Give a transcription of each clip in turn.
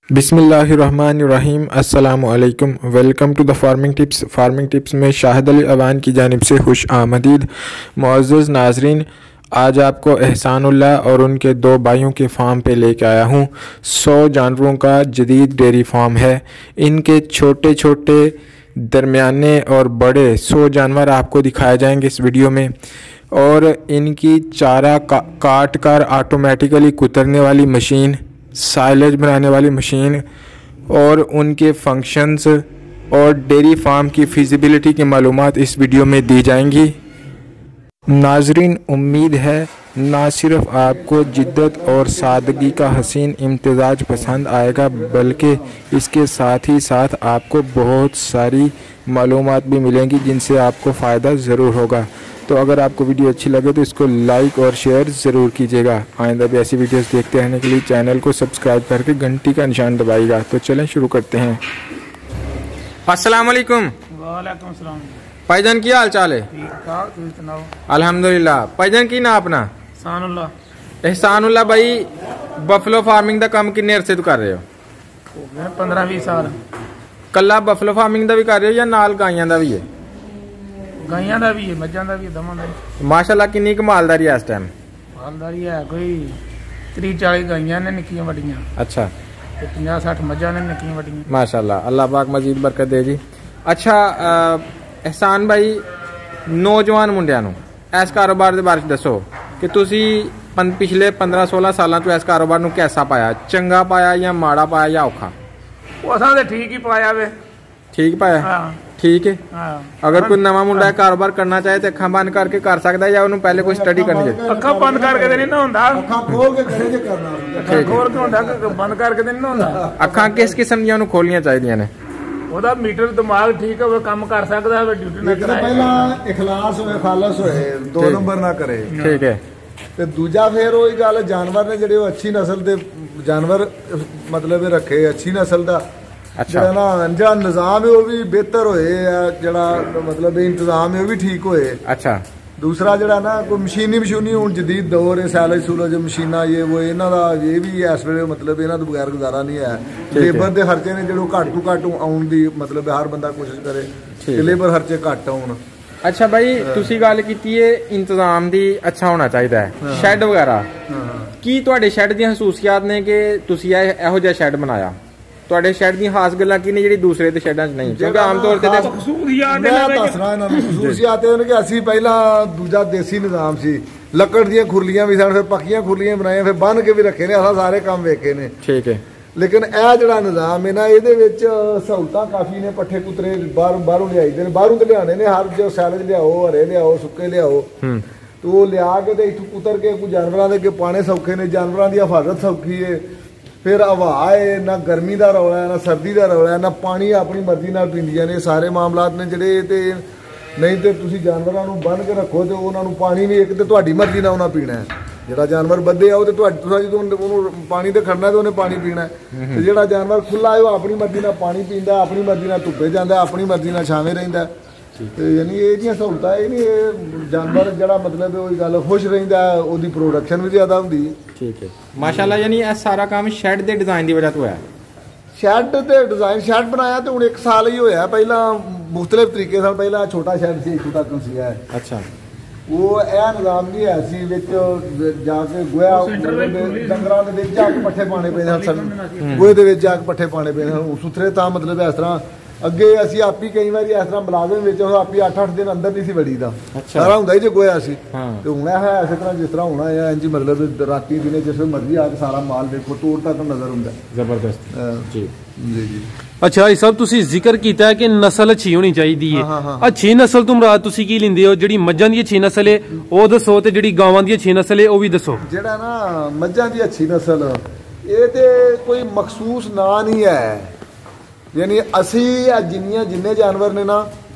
बिस्मिल्लाहिर्रहमानिर्रहीम अस्सलामुअलैकुम। Welcome to the farming tips में शाहिद अली अवान की जानिब से खुश आमदीद। मुअज़्ज़ज़ नाज़रीन, आज आपको एहसानुल्लाह और उनके दो भाइयों के फार्म पे लेके आया हूँ। 100 जानवरों का जदीद डेयरी फार्म है। इनके छोटे छोटे, दरमियाने और बड़े 100 जानवर आपको दिखाए जाएंगे इस वीडियो में। और इनकी चारा काट कर ऑटोमेटिकली कुतरने वाली मशीन, साइलेज बनाने वाली मशीन और उनके फंक्शंस और डेयरी फार्म की फिजिबिलिटी की मालूमात इस वीडियो में दी जाएंगी। नाजरीन, उम्मीद है ना सिर्फ आपको जिद्दत और सादगी का हसीन इम्तिजाज पसंद आएगा, बल्कि इसके साथ ही साथ आपको बहुत सारी मालूमात भी मिलेंगी जिनसे आपको फ़ायदा ज़रूर होगा। तो अगर आपको वीडियो अच्छी लगे तो इसको लाइक और शेयर ज़रूर कीजिएगा। आइंदा भी ऐसी वीडियोस देखते रहने के लिए चैनल को सब्सक्राइब करके घंटी का निशान दबाइएगा। तो चलें शुरू करते हैं। अस्सलाम वालेकुम। वालेकुम सलाम। भाईजान की हाल चाल है? अल्हम्दुलिल्लाह। भाईजान की ना अपना एहसानुल्लाह भाई, बफलो फार्मिंग का काम किन्ने अरसे तो कर रहे हो? 15-20 साल। कला बफलो फार्मिंग का भी कर रहे हो या नाल गाइयां का भी है? गाइयां का भी है, मज्जां का भी है, दमां दा भी। माशाल्लाह किन्नी कमालदारी है इस टाइम? मालदारी है कोई 30-40 गाइयां ने निक्कियां वड्डियां। अच्छा। 50-60 मज्जां ने निक्कियां वड्डियां। माशाल्लाह, अल्लाह पाक मजीद बरकत दे जी। अच्छा एहसान भाई, नौजवान मुंडियां नूं इस कारोबार के बारे दसो कि तुसी पिछले 15-16 सालों तो इस कारोबार नूं कैसा पाया? चंगा पाया या माड़ा पाया या औखा? असां ते ठीक ही पाया वे। ठीक पाया? हाँ। ठीक है। हाँ। अगर कोई नवा मुंडा कारोबार करना चाहे तो अखा बंद करके कर सकता है या उन्होंने पहले कोई स्टडी करनी चाहिए? अखा बंद करके तो नहीं ना होंदा, अखा खोल के करे जे करना। अखा खोल के होंदा, बंद करके तो नहीं ना होंदा। अखा किस किस्म दी उन्होंने खोलनियां चाहिए ने? ਉਹਦਾ ਮੀਟਰ ਦਿਮਾਗ ਠੀਕ ਹੋਵੇ, ਕੰਮ ਕਰ ਸਕਦਾ ਹੈ, ਡਿਊਟੀ ਨਾ ਕਰਾਏ। ਪਹਿਲਾਂ ਇਖਲਾਸ ਹੋਵੇ, ਖਾਲਸ ਹੋਏ, 2 ਨੰਬਰ ਨਾ ਕਰੇ। ਠੀਕ ਹੈ। ਤੇ ਦੂਜਾ ਫੇਰ ਉਹੀ ਗੱਲ, ਜਾਨਵਰ ਨੇ ਜਿਹੜੇ ਉਹ ਅੱਛੀ ਨਸਲ ਦੇ ਜਾਨਵਰ ਮਤਲਬ ਰੱਖੇ, ਅੱਛੀ ਨਸਲ ਦਾ ਜਿਹੜਾ ਨਾ ਜਿਹੜਾ ਨਿਜ਼ਾਮ ਹੈ ਉਹ ਵੀ ਬਿਹਤਰ ਹੋਏ, ਜਿਹੜਾ ਮਤਲਬ ਇੰਤਜ਼ਾਮ ਹੈ ਉਹ ਵੀ ਠੀਕ ਹੋਏ। ਅੱਛਾ। दूसरा ਜਿਹੜਾ ਨਾ ਕੋਈ ਮਸ਼ੀਨੀ ਹੁਣ ਜਦੀਦ ਦੌਰ ਹੈ, ਸੈਲਜ ਸੂਲਜ ਮਸ਼ੀਨਾਂ ਇਹ ਉਹ ਇਹਨਾਂ ਦਾ ਇਹ ਵੀ ਇਸ ਵੇਲੇ ਮਤਲਬ ਇਹਨਾਂ ਤੋਂ ਬਗੈਰ ਗੁਜ਼ਾਰਾ ਨਹੀਂ ਹੈ। ਲੇਬਰ ਦੇ ਖਰਚੇ ਨੇ ਜਿਹੜੇ ਘੱਟ ਤੋਂ ਘੱਟ ਆਉਣ ਦੀ ਮਤਲਬ ਹਰ ਬੰਦਾ ਕੋਸ਼ਿਸ਼ ਕਰੇ ਕਿ ਲੇਬਰ ਖਰਚੇ ਘੱਟ ਆਉਣ। ਅੱਛਾ ਭਾਈ, ਤੁਸੀਂ ਗੱਲ ਕੀਤੀ ਹੈ ਇੰਤਜ਼ਾਮ ਦੀ ਅੱਛਾ ਹੋਣਾ ਚਾਹੀਦਾ ਹੈ, ਸ਼ੈੱਡ ਵਗੈਰਾ। ਕੀ ਤੁਹਾਡੇ ਸ਼ੈੱਡ ਦੀਆਂ ਖਸੂਸੀਅਤ ਨੇ ਕਿ ਤੁਸੀਂ ਇਹੋ ਜਿਹਾ ਸ਼ੈੱਡ ਬਣਾਇਆ? ਤੁਹਾਡੇ ਸ਼ੈੱਡ ਦੀਆਂ ਖਾਸ ਗੱਲਾਂ ਕੀ ਨੇ ਜਿਹੜੀ ਦੂਸਰੇ ਦੇ ਸ਼ੈੱਡਾਂ 'ਚ ਨਹੀਂ? ਕਿਉਂਕਿ ਆਮ ਤੌਰ ਤੇ ਖਸੂਸੀਅਤ ਇਹ ਨੇ ਕਿ ਅਸੀਂ ਪਹਿਲਾਂ ਦੂਜਾ ਦੇਸੀ ਨਿਜ਼ਾਮ ਸੀ, ਲੱਕੜ ਦੀਆਂ ਖੁਰਲੀਆਂ ਵੀ ਸਨ, ਫਿਰ ਪੱਕੀਆਂ ਖੁਰਲੀਆਂ ਬਣਾਈਆਂ, ਫਿਰ ਬੰਨ ਕੇ ਵੀ ਰੱਖੇ ਨੇ, ਅਸਾਂ ਸਾਰੇ ਕੰਮ ਵੇਖੇ ਨੇ। ਠੀਕ ਹੈ। ਲੇਕਿਨ ਇਹ ਜਿਹੜਾ ਨਿਜ਼ਾਮ ਹੈ ਨਾ, ਇਹਦੇ ਵਿੱਚ ਸਹੂਲਤਾਂ ਕਾਫੀ ਨੇ। ਪੱਠੇ ਕੁਤਰੇ ਬਾਹਰੋਂ ਲਿਆਈਦੇ ਨੇ, ਬਾਹਰੋਂ ਤੇ ਲਿਆਣੇ ਨੇ, ਹਰ ਜੋ ਸੈਲਜ ਲਿਆਓ, ਹਰੇ ਲਿਆਓ, ਸੁੱਕੇ ਲਿਆਓ, ਤੇ ਉਹ ਲਿਆ ਕੇ ਤੇ ਇੱਥੋਂ ਕੁਤਰ ਕੇ ਕੋਈ ਜਾਨਵਰਾਂ ਦੇ ਅੱਗੇ ਪਾਣੇ ਸੌਖੇ ਨੇ, ਜਾਨਵਰਾਂ ਦੀ ਹਿਫਾਜ਼ਤ ਸੌਖੀ ਹੈ। ਫਿਰ ਹਵਾ ਹੈ, ਨਾ ਗਰਮੀ ਦਾ ਰੌਲਾ ਹੈ, ਨਾ ਸਰਦੀ ਦਾ ਰੌਲਾ ਹੈ, ਨਾ ਪਾਣੀ ਆਪਣੀ ਮਰਜ਼ੀ ਨਾਲ ਪੀਂਦੀਆਂ ਨੇ। ਸਾਰੇ ਮਾਮਲਾਤ ਨੇ ਜਿਹੜੇ। ਤੇ ਨਹੀਂ ਤੇ ਤੁਸੀਂ ਜਾਨਵਰਾਂ ਨੂੰ ਬੰਨ੍ਹ ਕੇ ਰੱਖੋ ਤੇ ਉਹਨਾਂ ਨੂੰ ਪਾਣੀ ਵੀ ਇੱਕ ਤੇ ਤੁਹਾਡੀ ਮਰਜ਼ੀ ਨਾਲ ਉਹਨਾਂ ਪੀਣਾ ਹੈ। ਜਿਹੜਾ ਜਾਨਵਰ ਬੱਧੇ ਆ ਉਹ ਤੇ ਤੁਸੀਂ ਜਦੋਂ ਉਹਨੂੰ ਪਾਣੀ ਤੇ ਖੜਨਾ ਤੇ ਉਹਨੇ ਪਾਣੀ ਪੀਣਾ। ਤੇ ਜਿਹੜਾ ਜਾਨਵਰ ਖੁੱਲਾ ਹੈ ਉਹ ਆਪਣੀ ਮਰਜ਼ੀ ਨਾਲ ਪਾਣੀ ਪੀਂਦਾ, ਆਪਣੀ ਮਰਜ਼ੀ ਨਾਲ ਧੁੱਪੇ ਜਾਂਦਾ, ਆਪਣੀ ਮਰਜ਼ੀ ਨਾਲ ਛਾਵੇਂ ਰਹਿੰਦਾ। ਤੇ ਯਾਨੀ ਇਹ ਜਿਹੀਆਂ ਸਹੂਲਤਾਂ ਇਹ ਨਹੀਂ, ਇਹ ਜਾਨਵਰ ਜਿਹੜਾ ਮਤਲਬ ਉਹੀ ਗੱਲ ਖੁਸ਼ ਰਹਿੰਦਾ, ਉਹਦੀ ਪ੍ਰੋਡਕਸ਼ਨ ਵੀ ਜ਼ਿਆਦਾ ਹੁੰਦੀ ਹੈ। ਠੀਕ ਹੈ। ਮਾਸ਼ਾਅੱਲਾ, ਯਾਨੀ ਇਹ ਸਾਰਾ ਕੰਮ ਸ਼ੈੱਡ ਦੇ ਡਿਜ਼ਾਈਨ ਦੀ ਵਜ੍ਹਾ ਤੋਂ ਹੋਇਆ? ਸ਼ੈੱਡ ਤੇ ਡਿਜ਼ਾਈਨ ਸ਼ੈੱਡ ਬਣਾਇਆ ਤੇ ਹੁਣ 1 ਸਾਲ ਹੀ ਹੋਇਆ। ਪਹਿਲਾਂ ਮੁਖਤਲਿਫ ਤਰੀਕੇ ਨਾਲ, ਪਹਿਲਾਂ ਛੋਟਾ ਸ਼ੈੱਡ ਸੀ, ਇੱਥੋਂ ਤੱਕ ਸੀਗਾ। ਅੱਛਾ। ਉਹ ਇਹ ਨਿਜ਼ਾਮ ਨਹੀਂ ਹੈ ਸੀ, ਵਿੱਚ ਜਾ ਕੇ ਗੋਇਆ ਡੰਗਰਾਂ ਦੇ ਵਿੱਚ ਜਾ ਕੇ ਪੱਠੇ ਪਾਣੇ ਪੈਂਦੇ ਸਨ, ਗੋਹੇ ਦੇ ਵਿੱਚ ਜਾ ਕੇ ਪੱਠੇ ਪਾਣੇ ਪੈਂਦੇ ਸਨ ਸੁਥਰੇ। ਤਾਂ ਮਤਲਬ ਇਸ ਤਰ੍ਹਾਂ ਅੱਗੇ ਅਸੀਂ ਆਪੀ ਕਈ ਵਾਰੀ ਇਸ ਤਰ੍ਹਾਂ ਮੁਲਾਜ਼ਮ ਵਿੱਚ ਆਪੀ 8-8 ਦਿਨ ਅੰਦਰ ਨਹੀਂ ਸੀ ਵੜੀ ਦਾ, ਸਾਰਾ ਹੁੰਦਾ ਹੀ ਜੇ ਗੋਇਆ ਸੀ। ਤੇ ਹੁਣ ਇਹ ਹੈ ਇਸੇ ਤਰ੍ਹਾਂ ਜਿਸ ਤਰ੍ਹਾਂ ਹੋਣਾ ਹੈ, ਇੰਝ ਮਤਲਬ ਰਾਤੀ ਦਿਨੇ ਜਿਸ ਵੇਲੇ ਮਰਜ਼ੀ ਆ ਕੇ ਸਾਰਾ ਮਾਲ ਦੇਖੋ, ਤੋੜ ਤੱਕ ਨਜ਼ਰ ਹੁੰਦਾ। ਜ਼ਬਰਦਸਤ ਜੀ ਜੀ ਜੀ। ਅੱਛਾ, ਇਹ ਸਭ ਤੁਸੀਂ ਜ਼ਿਕਰ ਕੀਤਾ ਹੈ ਕਿ ਨਸਲ ਅੱਛੀ ਹੋਣੀ ਚਾਹੀਦੀ ਹੈ। ਅੱਛੀ ਨਸਲ ਤੋਂ ਮੁਰਾਦ ਤੁਸੀਂ ਕੀ ਲੈਂਦੇ ਹੋ? ਜਿਹੜੀ ਮੱਝਾਂ ਦੀ ਅੱਛੀ ਨਸਲ ਹੈ ਉਹ ਦੱਸੋ, ਤੇ ਜਿਹੜੀ ਗਾਵਾਂ ਦੀ ਅੱਛੀ ਨਸਲ ਹੈ ਉਹ ਵੀ ਦੱਸੋ। ਜਿਹੜਾ ਨਾ ਮੱਝਾਂ ਦੀ ਅੱਛੀ ਨਸਲ, ਇਹ ਤੇ ਕੋਈ ਮਖਸੂਸ ਨਾਂ ਨਹੀਂ ਹੈ। ਯਾਨੀ ਅਸੀਂ ਜਿੰਨੇ ਜਾਨਵਰ ਨੇ ਨਾ,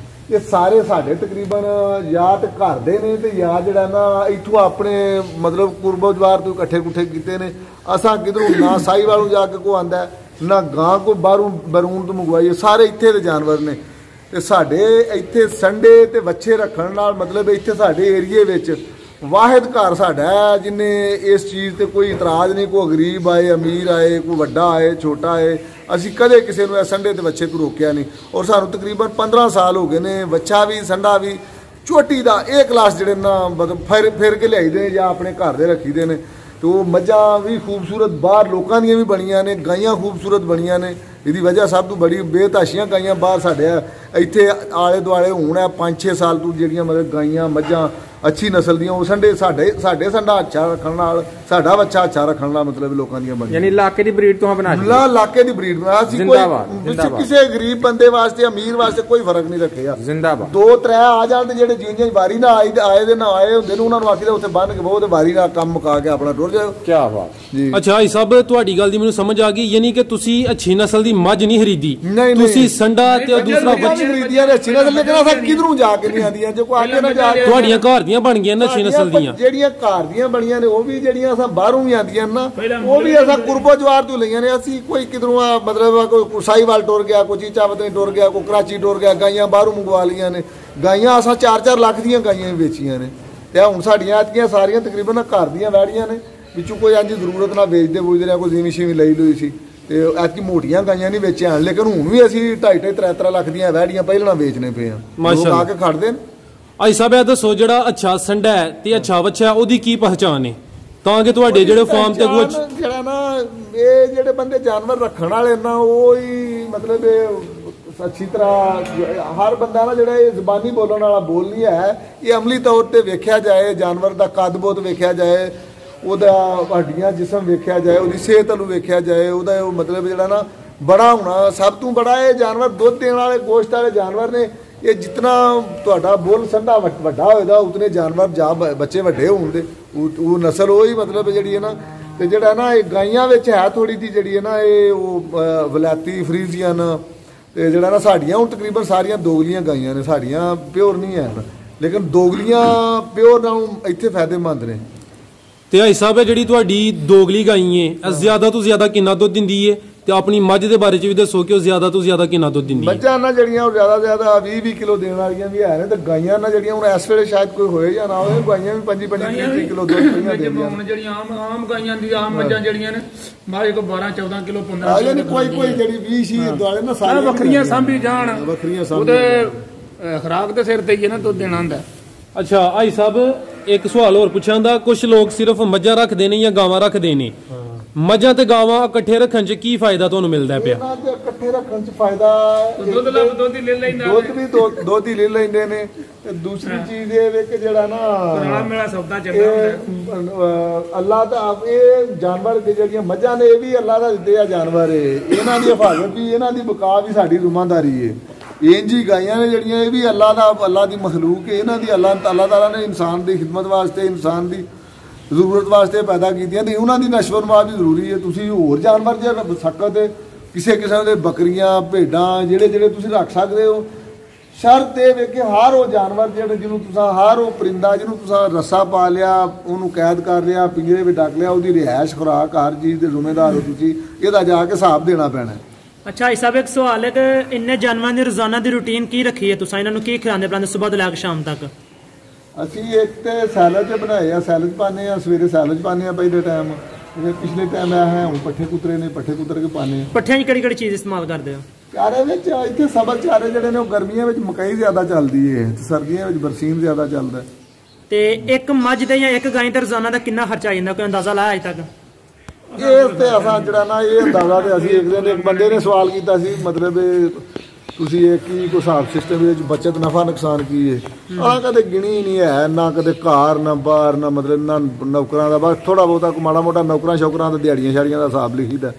ਇਹ ਸਾਰੇ ਸਾਡੇ ਤਕਰੀਬਨ ਜਾਂ ਤੇ ਘਰ ਦੇ ਨੇ ਤੇ ਜਾਂ ਜਿਹੜਾ ਨਾ ਇੱਥੋਂ ਆਪਣੇ ਮਤਲਬ ਕੁਰਬੋ ਜਵਾਰ ਤੋਂ ਇਕੱਠੇ ਕੁੱਠੇ ਕੀਤੇ ਨੇ। ਅਸਾਂ ਕਿਧਰੋਂ ਨਾ ਸਾਹੀਵਾਲੋਂ ਜਾ ਕੇ ਕੋ ਆਂਦਾ, ਨਾ ਗਾਂ ਕੋ ਬਾਹਰੋਂ ਬਰੂਨ ਤੋਂ ਮੰਗਵਾਈਏ, ਸਾਰੇ ਇੱਥੇ ਦੇ ਜਾਨਵਰ ਨੇ। ਤੇ ਸਾਡੇ ਇੱਥੇ ਸੰਡੇ ਤੇ ਵੱਛੇ ਰੱਖਣ ਨਾਲ ਮਤਲਬ ਇੱਥੇ ਸਾਡੇ ਏਰੀਏ ਵਿੱਚ ਵਾਹਿਦ ਘਰ ਸਾਡਾ ਹੈ ਜਿਨੇ ਇਸ ਚੀਜ਼ ਤੇ ਕੋਈ ਇਤਰਾਜ਼ ਨਹੀਂ। ਕੋਈ ਗਰੀਬ ਆਏ, ਅਮੀਰ ਆਏ, ਕੋਈ ਵੱਡਾ ਆਏ, ਛੋਟਾ ਆਏ, ਅਸੀਂ ਕਦੇ ਕਿਸੇ ਨੂੰ ਸੰਡੇ ਤੇ ਬੱਚੇ ਨੂੰ ਰੋਕਿਆ ਨਹੀਂ। ਔਰ ਸਾਨੂੰ ਤਕਰੀਬਨ 15 ਸਾਲ ਹੋ ਗਏ ਨੇ ਬੱਚਾ ਵੀ ਸੰਡਾ ਵੀ ਝੋਟੀ ਦਾ ਇਹ ਕਲਾਸ ਜਿਹੜੇ ਨਾ ਮਤਲਬ ਫਿਰ ਕੇ ਲਿਆਈਦੇ ਨੇ ਜਾਂ ਆਪਣੇ ਘਰ ਦੇ ਰੱਖੀਦੇ ਨੇ। ਤੇ ਉਹ ਮੱਝਾਂ ਵੀ ਖੂਬਸੂਰਤ ਬਾਹਰ ਲੋਕਾਂ ਦੀਆਂ ਵੀ ਬਣੀਆਂ ਨੇ, ਗਾਈਆਂ ਖੂਬਸੂਰਤ ਬਣੀਆਂ ਨੇ। ਇਹਦੀ ਵਜ੍ਹਾ ਸਭ ਤੋਂ ਬੜੀ ਬੇਤਾਸ਼ੀਆਂ ਗਾਈਆਂ ਬਾਹਰ ਸਾਡੇ ਇੱਥੇ ਆਲੇ ਦੁਆਲੇ ਹੁਣ ਹੈ 5-6 ਸਾਲ ਤੋਂ ਜਿਹੜੀਆਂ ਮਤਲਬ ਗਾਈਆਂ ਮੱਝਾਂ ਅੱਛੀ ਨਸਲ ਦੀਆਂ ਉਹ ਸਾਡੇ ਸੰਡਾ ਅੱਛਾ ਰੱਖਣ ਨਾਲ ਸਾਡਾ ਬੱਚਾ ਅੱਛਾ ਰੱਖਣ ਨਾਲ ਮਤਲਬ ਲੋਕਾਂ ਦੀਆਂ ਬਣੀਆਂ। ਯਾਨੀ ਇਲਾਕੇ ਦੀ ਬਰੀਡ ਤੋਂ ਬਣਾ ਇਲਾਕੇ ਦੀ ਬਰੀਡ ਬਣਾ ਸੀ। ਕੋਈ ਕਿਸੇ ਗਰੀਬ ਬੰਦੇ ਵਾਸਤੇ ਅਮੀਰ ਵਾਸਤੇ ਕੋਈ ਫਰਕ ਨਹੀਂ ਰੱਖਿਆ। ਜ਼ਿੰਦਾਬਾਦ 2-3 ਆ ਜਾਣ ਤੇ ਜਿਹੜੇ ਜਿੰਨੇ ਵਾਰੀ ਨਾ ਆਏ ਦੇ ਨਾ ਆਏ ਹੁੰਦੇ ਨੇ ਉਹਨਾਂ ਨੂੰ ਆਖੀਦਾ ਉੱਥੇ ਬੰਨ ਕੇ ਬਹੁਤ ਵਾਰੀ ਨਾਲ ਕੰਮ ਮੁਕਾ ਕੇ ਆਪਣਾ ਟੁਰ ਜਾਓ। ਕੀ ਬਾਤ ਜੀ। ਅੱਛਾ ਭਾਈ ਸਾਹਿਬ ਤੁਹਾਡੀ ਗੱਲ ਦੀ ਮੈਨੂੰ ਸਮਝ ਆ ਗਈ, ਯਾਨੀ ਕਿ ਤੁਸੀਂ ਅੱਛੀ ਨਸਲ ਦੀ ਮੱਝ ਨਹੀਂ ਖਰੀਦੀ, ਤੁਸੀਂ ਸੰਡਾ ਤੇ ਦੂਸਰਾ ਬੱਚਾ ਖਰੀਦੀਆਂ ਨੇ ਅੱਛੀ ਨਸਲ। ਲੇਕਿਨ ਅਸਾਂ ਕਿਧਰੋਂ ਜਾ ਕੇ ਨਹੀਂ ਆਂਦੀਆਂ ਜੋ ਕੋਈ ਆਗੇ ਨਾ ਜਾ ਤੁਹਾਡੀਆਂ ਘਰ ਦੀਆਂ ਬਣ ਗਈਆਂ ਨਾ ਅੱਛੀ ਨਸਲ ਦੀਆਂ। ਜਿਹੜੀਆਂ ਘਰ ਦੀਆਂ ਬਣੀਆਂ ਨੇ ਉਹ ਵੀ ਜਿਹੜੀਆਂ ਅਸਾਂ ਬਾਹਰੋਂ ਵੀ ਆਂਦੀਆਂ ਨਾ ਉਹ ਵੀ ਅਸਾਂ ਕੁਰਬੋ ਜਵਾਰ ਤੋਂ ਲਈਆਂ ਨੇ। ਅਸੀਂ ਕੋਈ ਕਿਧਰੋਂ ਮਤਲਬ ਕੋਈ ਸਾਈਵਾਲ ਟੁਰ ਗਿਆ, ਕੋਈ ਚੀਚਾਵਤੇ ਟੁਰ ਗਿਆ, ਕੋਈ ਕਰਾਚੀ ਟੁਰ ਗਿਆ, ਗਾਈਆਂ ਬਾਹਰੋਂ ਮੰਗਵਾ ਲਈਆਂ ਨੇ। ਗਾਈਆਂ ਅਸਾਂ 4-4 ਲੱਖ ਦੀਆਂ ਗਾਈਆਂ ਵੇਚੀਆਂ ਨੇ। ਤੇ ਹੁਣ ਸਾਡੀਆਂ ਐਤਕੀਆਂ ਸਾਰੀਆਂ ਤਕਰੀਬਨ ਘਰ ਦੀਆਂ ਵੈੜੀਆਂ ਨੇ। ਵਿੱਚੋਂ ਕੋਈ ਇੰਝ ਜ਼ਰੂਰਤ ਨਾਲ ਵੇਚਦੇ ਬੂਝਦੇ ਰਿਹਾ, ਕੋਈ ਜ਼ਿਮੀ ਸ਼ੀਵੀ ਲਈ ਲੋਈ ਸੀ ਤੇ ਐਤਕੀ ਮੋਟੀਆਂ ਗਾਈਆਂ ਨਹੀਂ ਵੇਚੀਆਂ। ਲੇਕਿਨ ਹੁਣ ਵੀ ਅਸੀਂ 2.5-3 ਲੱਖ ਦੀਆਂ ਵੈੜੀਆਂ ਪਹਿਲਾਂ ਵੇਚਣੇ ਪਏ ਆ। ਲੋਕ ਆ ਕੇ ਖੜਦੇ ਨੇ। ਭਾਈ ਸਾਹਿਬ ਇਹ ਦੱਸੋ ਜਿਹੜਾ ਅੱਛਾ ਸੰਡਾ ਹੈ ਤੇ ਅੱਛਾ ਬੱਚਾ ਉਹਦੀ ਕੀ ਪਹਿਚਾਣ ਹੈ ਤਾਂ ਕਿ ਤੁਹਾਡੇ ਜਿਹੜੇ ਫਾਰਮ ਤੇ ਕੁਝ ਜਿਹੜਾ ਨਾ ਇਹ ਜਿਹੜੇ ਬੰਦੇ ਜਾਨਵਰ ਰੱਖਣ ਵਾਲੇ ਨਾ ਉਹ ਹੀ ਮਤਲਬ ਅੱਛੀ ਤਰ੍ਹਾਂ ਹਰ ਬੰਦਾ ਨਾ ਜਿਹੜਾ ਇਹ ਜ਼ਬਾਨੀ ਬੋਲਣ ਵਾਲਾ ਬੋਲ ਨਹੀਂ ਹੈ। ਇਹ ਅਮਲੀ ਤੌਰ ਤੇ ਵੇਖਿਆ ਜਾਏ, ਜਾਨਵਰ ਦਾ ਕੱਦ ਬਹੁਤ ਵੇਖਿਆ ਜਾਏ, ਉਹਦਾ ਹੱਡੀਆਂ ਜਿਸਮ ਵੇਖਿਆ ਜਾਏ, ਉਹਦੀ ਸਿਹਤ ਨੂੰ ਵੇਖਿਆ ਜਾਏ, ਉਹਦਾ ਉਹ ਮਤਲਬ ਜਿਹੜਾ ਨਾ ਬੜਾ ਹੋਣਾ ਸਭ ਤੋਂ ਬੜਾ। ਇਹ ਜਾਨਵਰ ਦੁੱਧ ਦੇਣ ਵਾਲੇ ਗੋਸ਼ਤ ਵਾਲੇ ਜਾਨਵਰ ਨੇ। ਇਹ ਜਿਤਨਾ ਤੁਹਾਡਾ ਬੁੱਲ ਸੰਡਾ ਵੱਡਾ ਹੋਏਗਾ ਉਤਨੇ ਜਾਨਵਰ ਜਾਂ ਬੱਚੇ ਵੱਡੇ ਹੋਣਗੇ। ਉਹ ਨਸਲ ਉਹੀ ਮਤਲਬ ਜਿਹੜੀ ਹੈ ਨਾ। ਤੇ ਜਿਹੜਾ ਨਾ ਇਹ ਗਾਈਆਂ ਵਿੱਚ ਹੈ ਥੋੜੀ ਦੀ ਜਿਹੜੀ ਹੈ ਨਾ ਇਹ ਉਹ ਵਲੈਤੀ ਫਰੀਜ਼ੀਅਨ ਤੇ ਜਿਹੜਾ ਨਾ ਸਾਡੀਆਂ ਹੁਣ ਤਕਰੀਬਨ ਸਾਰੀਆਂ ਦੋਗਲੀਆਂ ਗਾਈਆਂ ਨੇ। ਸਾਡੀਆਂ ਪਿਓਰ ਨਹੀਂ ਹੈ ਲੇਕਿਨ ਦੋਗਲੀਆਂ ਪਿਓਰ ਨਾਲੋਂ ਇੱਥੇ ਫਾਇਦੇਮੰਦ ਨੇ। ਤੇ ਭਾਈ ਸਾਹਿਬ ਜਿਹੜੀ ਤੁਹਾਡੀ ਦੋਗਲੀ ਗਾਈ ਹੈ ਜ਼ਿਆਦਾ ਤੋਂ ਜ਼ਿਆਦਾ ਕਿੰਨਾ ਦੁੱਧ ਦਿੰਦੀ ਹੈ ਤੇ ਆਪਣੀ ਮੱਝ ਦੇ ਬਾਰੇ ਚ ਵੀ ਦੱਸੋ ਕਿ ਉਹ ਜ਼ਿਆਦਾ ਤੋਂ ਜ਼ਿਆਦਾ ਕਿੰਨਾ ਦੁੱਧ ਦਿੰਦੀ ਹੈ। ਮੱਝਾਂ ਨਾਲ ਜਿਹੜੀਆਂ ਉਹ ਜ਼ਿਆਦਾ 20 ਕਿਲੋ ਦੇਣ ਵਾਲੀਆਂ ਵੀ ਹੈ ਨੇ ਤੇ ਗਾਈਆਂ ਨਾਲ ਜਿਹੜੀਆਂ ਹੁਣ ਇਸ ਵੇਲੇ ਸ਼ਾਇਦ ਕੋਈ ਹੋਏ ਜਾਂ ਨਾ ਹੋਏ ਗਾਈਆਂ ਵੀ 25-30 ਕਿਲੋ ਦੁੱਧ ਪਈਆਂ ਦਿੰਦੀਆਂ ਨੇ। ਜਿਹੜੀਆਂ ਆਮ ਗਾਈਆਂ ਦੀ ਆਮ ਮੱਝਾਂ ਜਿਹੜੀਆਂ ਨੇ ਮਾਰੇ ਕੋ 12-14 ਕਿਲੋ 15 ਕਿਲੋ ਕੋਈ ਜਿਹੜੀ 20 ਸੀ ਦੁਆਲੇ ਨਾ ਸਾਰੀਆਂ ਵੱਖਰੀਆਂ ਸਾਂਭੀ ਜਾਣ ਵੱਖਰੀਆਂ ਉਹਦੇ ਖੁਰਾਕ ਦੇ ਸਿਰ ਤੇ ਹੀ ਨਾ ਦੁੱਧ ਦੇਣਾ ਹੁੰਦਾ। ਅੱਛਾ ਭਾਈ ਸਾਹਿਬ ਇੱਕ ਸਵਾਲ ਹੋਰ ਪੁੱਛਾਂ ਦਾ, ਕੁਝ ਲੋਕ ਸਿਰਫ ਮੱਝਾਂ ਰੱਖਦੇ ਨੇ ਜਾਂ ਗਾਵਾਂ ਰੱਖਦੇ ਨੇ, ਮੱਝਾਂ ਤੇ ਗਾਵਾਂ ਇਕੱਠੇ ਰੱਖਣ ਚ ਕੀ ਫਾਇਦਾ ਤੁਹਾਨੂੰ ਮਿਲਦਾ ਪਿਆ? ਇਕੱਠੇ ਰੱਖਣ ਚ ਫਾਇਦਾ ਦੁੱਧ ਹੀ ਲੈ ਲੈਂਦਾ, ਦੁੱਧ ਹੀ ਲੈ ਲੈਂਦੇ ਨੇ। ਤੇ ਦੂਸਰੀ ਚੀਜ਼ ਇਹ ਵੇ ਕਿ ਜਿਹੜਾ ਨਾ ਮੇਰਾ ਸੌਦਾ ਚੱਲਦਾ ਹੁੰਦਾ ਅੱਲਾਹ ਦਾ ਇਹ ਜਾਨਵਰ ਜਿਹੜੀਆਂ ਮੱਝਾਂ ਨੇ ਇਹ ਵੀ ਅੱਲਾਹ ਦਾ ਦਿੱਤੇ ਆ ਜਾਨਵਰ। ਇਹਨਾਂ ਦੀ ਹਿਫਾਜ਼ਤ ਵੀ ਇਹਨਾਂ ਦੀ ਬਕਾ ਵੀ ਸਾਡੀ ਜ਼ਿੰਮੇਵਾਰੀ ਹੈ। ਇੰਜ ਹੀ ਗਾਈਆਂ ਨੇ ਜਿਹੜੀਆਂ ਇਹ ਵੀ ਅੱਲਾਹ ਦੀ ਮਖਲੂਕ ਹੈ। ਇਹਨਾਂ ਦੀ ਅੱਲਾਹ ਤਾਲਾ ਨੇ ਇਨਸਾਨ ਦੀ ਖਿਦਮਤ ਵਾਸਤੇ ਇਨਸਾਨ ਦੀ ਜ਼ਰੂਰਤ ਵਾਸਤੇ ਪੈਦਾ ਕੀਤੀਆਂ ਤੇ ਉਹਨਾਂ ਦੀ ਨਸ਼ੋ ਨਮਾ ਵੀ ਜ਼ਰੂਰੀ ਹੈ। ਤੁਸੀਂ ਹੋਰ ਜਾਨਵਰ ਜੇ ਸਖਤ ਕਿਸੇ ਕਿਸਮ ਦੇ ਬੱਕਰੀਆਂ ਭੇਡਾਂ ਜਿਹੜੇ ਤੁਸੀਂ ਰੱਖ ਸਕਦੇ ਹੋ ਸ਼ਰਤ ਇਹ ਵੇ ਕਿ ਹਰ ਉਹ ਜਾਨਵਰ ਜਿਹਨੂੰ ਤੁਸੀਂ ਹਰ ਉਹ ਪਰਿੰਦਾ ਜਿਹਨੂੰ ਤੁਸੀਂ ਰੱਸਾ ਪਾ ਲਿਆ, ਉਹਨੂੰ ਕੈਦ ਕਰ ਲਿਆ, ਪਿੰਜਰੇ ਵਿੱਚ ਡੱਕ ਲਿਆ, ਉਹਦੀ ਰਿਹਾਇਸ਼ ਖੁਰਾਕ ਹਰ ਚੀਜ਼ ਦੇ ਜ਼ਿੰਮੇਦਾਰ ਹੋ ਤੁਸੀਂ। ਇਹਦਾ ਜਾ ਕੇ ਹਿਸਾਬ ਦੇਣਾ ਪੈਣਾ। अच्छा भाई साहब एक सवाल है कि इन्ने जानवरों की रोजाना की रूटीन की रखी है तुसा इन्होंने की खिलाते पिलाते सुबह तो लैके शाम तक? ਅਸੀਂ ਇੱਕ ਤੇ ਸੈਲਡ ਬਣਾਏ ਆ, ਸੈਲਡ ਪਾਣੇ ਆ, ਸਵੇਰੇ ਸੈਲਡ ਪਾਣੇ ਆ ਪਹਿਲੇ ਟਾਈਮ। ਪਿਛਲੇ ਟਾਈਮ ਆ ਹੈ ਹੁਣ ਪੱਠੇ ਕੁਤਰੇ ਨੇ, ਪੱਠੇ ਕੁਤਰ ਕੇ ਪਾਣੇ। ਪੱਠਿਆਂ ਦੀ ਕਿਹੜੀ ਚੀਜ਼ ਇਸਤੇਮਾਲ ਕਰਦੇ ਹੋ? ਚਾਰੇ ਵਿੱਚ ਇੱਥੇ ਸਬਲ ਚਾਰੇ ਜਿਹੜੇ ਨੇ ਉਹ ਗਰਮੀਆਂ ਵਿੱਚ ਮਕਈ ਜ਼ਿਆਦਾ ਚੱਲਦੀ ਹੈ ਤੇ ਸਰਦੀਆਂ ਵਿੱਚ ਬਰਸੀਨ ਜ਼ਿਆਦਾ ਚੱਲਦਾ। ਤੇ ਇੱਕ ਮੱਝ ਦੇ ਜਾਂ ਇੱਕ ਗਾਂ ਦਾ ਰੋਜ਼ਾਨਾ ਦਾ ਕਿੰਨਾ ਖਰਚਾ ਆ ਜਾਂਦਾ, ਕੋਈ ਅੰਦਾਜ਼ਾ ਲਾਇਆ ਅਜੇ ਤੱਕ? ਇਹ ਤੇ ਅਸਾਂ ਜਿਹੜਾ ਨਾ ਇਹ ਅੰਦਾਜ਼ਾ ਤੇ ਅਸੀਂ ਇੱਕ ਦਿਨ ਇੱਕ ਬੰਦੇ ਨੇ ਸਵਾਲ ਕੀਤਾ ਸੀ ਮਤਲਬ ਤੁਸੀਂ ਇਹ ਕੀ ਕੋਈ ਹਿਸਾਬ ਸਿਸਟਮ ਵਿੱਚ ਬੱਚਤ ਨਫਾ ਨੁਕਸਾਨ ਕੀ ਹੈ? ਆਹ ਕਦੇ ਗਿਣੀ ਨਹੀਂ ਹੈ ਨਾ, ਕਦੇ ਘਰ ਨਾ ਬਾਹਰ ਨਾ ਮਤਲਬ ਨਾ ਨੌਕਰਾਂ ਦਾ, ਬਸ ਥੋੜਾ ਬਹੁਤਾ ਮਾੜਾ ਮੋਟਾ ਨੌਕਰਾਂ ਸ਼ੌਕਰਾਂ ਦਾ ਦਿਹਾੜੀਆਂ ਸ਼ਾੜੀਆਂ ਦਾ ਹਿਸਾਬ ਲਿਖੀਦਾ,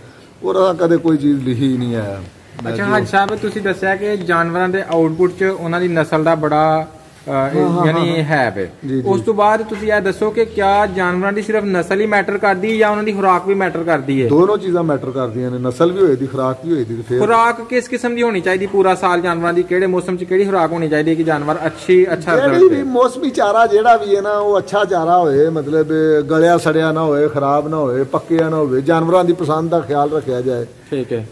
ਔਰ ਕਦੇ ਕੋਈ ਚੀਜ਼ ਲਿਖੀ ਨਹੀਂ ਹੈ। ਅੱਛਾ ਹਾਜੀ ਸਾਹਿਬ ਤੁਸੀਂ ਦੱਸਿਆ ਕਿ ਜਾਨਵਰਾਂ ਦੇ ਆਊਟਪੁੱਟ 'ਚ ਉਹਨਾਂ ਦੀ ਨਸਲ ਦਾ ਬੜਾ ਯਾਨੀ ਹੈ ਵੇ, ਉਸ ਤੋਂ ਬਾਅਦ ਤੁਸੀਂ ਇਹ ਦੱਸੋ ਕਿ ਕਿਆ ਜਾਨਵਰਾਂ ਦੀ ਸਿਰਫ ਨਸਲ ਹੀ ਮੈਟਰ ਕਰਦੀ ਹੈ ਜਾਂ ਉਹਨਾਂ ਦੀ ਖੁਰਾਕ ਵੀ ਮੈਟਰ ਕਰਦੀ ਹੈ? ਦੋਨੋਂ ਚੀਜ਼ਾਂ ਮੈਟਰ ਕਰਦੀਆਂ ਨੇ, ਨਸਲ ਵੀ ਹੋਏ ਦੀ ਖੁਰਾਕ ਵੀ ਹੋਏ ਦੀ। ਫਿਰ ਖੁਰਾਕ ਕਿਸ ਕਿਸਮ ਦੀ ਹੋਣੀ ਚਾਹੀਦੀ ਪੂਰਾ ਸਾਲ ਜਾਨਵਰਾਂ ਦੀ? ਕਿਹੜੇ ਮੌਸਮ 'ਚ ਕਿਹੜੀ ਖੁਰਾਕ ਹੋਣੀ ਚਾਹੀਦੀ ਕਿ ਜਾਨਵਰ ਅੱਛਾ ਰਿਜ਼ਲਟ ਦੇ? ਮੌਸਮੀ ਚਾਰਾ ਜਿਹੜਾ ਵੀ ਹੈ ਨਾ ਉਹ ਅੱਛਾ ਚਾਰਾ ਹੋਏ, ਮਤਲਬ ਗਲਿਆ ਸੜਿਆ ਨਾ ਹੋਏ, ਖਰਾਬ ਨਾ ਹੋਏ, ਪੱਕਿਆ ਨਾ ਹੋਵੇ, ਜਾਨਵਰਾਂ ਦੀ ਪਸੰਦ ਦਾ ਖਿਆਲ ਰੱਖਿਆ ਜਾਏ। ਠੀਕ ਹੈ।